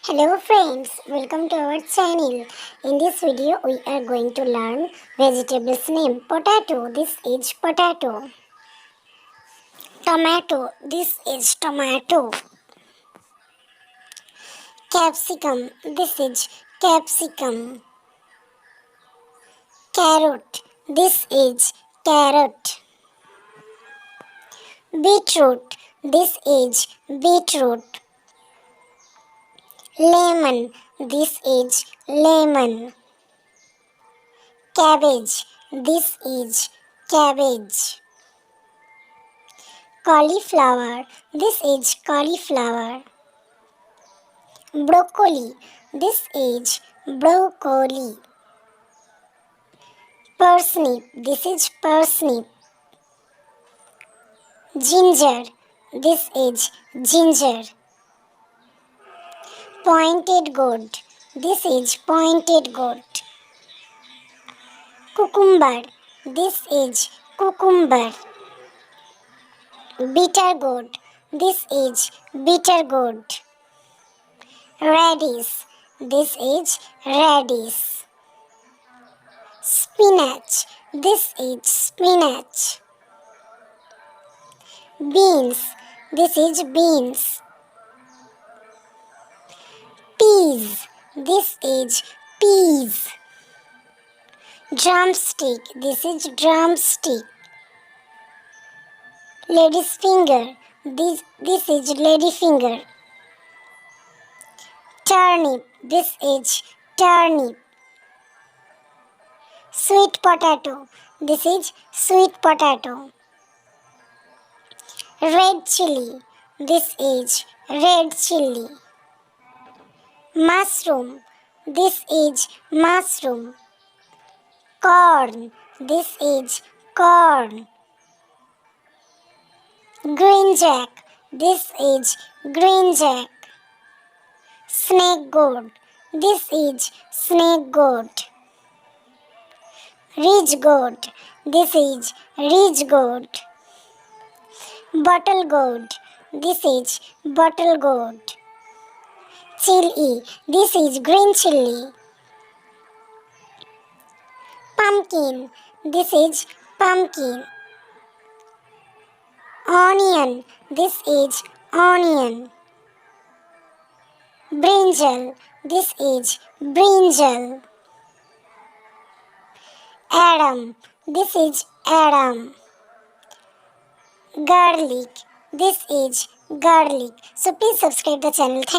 Hello friends, welcome to our channel. In this video we are going to learn vegetables name. Potato, this is potato. Tomato, this is tomato. Capsicum, this is capsicum. Carrot, this is carrot. Beetroot, this is beetroot. Lemon, this is lemon. Cabbage, this is cabbage. Cauliflower, this is cauliflower. Broccoli, this is broccoli. Parsnip, this is parsnip. Ginger, this is ginger. Pointed gourd, this is pointed gourd. Cucumber, this is cucumber. Bitter gourd, this is bitter gourd. Radish, this is radish. Spinach, this is spinach. Beans, this is beans. Peas, this is peas. Drumstick, this is drumstick. Lady's finger, this is lady finger. Turnip, this is turnip. Sweet potato, this is sweet potato. Red chili, this is red chili. Mushroom, this is mushroom. Corn, this is corn. Green jack, this is green jack. Snake gourd, this is snake gourd. Ridge gourd, this is ridge gourd. Bottle gourd, this is bottle gourd. Chili, this is green chili. Pumpkin, this is pumpkin. Onion, this is onion. Brinjal, this is brinjal. Adam, this is Adam. Garlic, this is garlic. So please subscribe the channel. Thank you.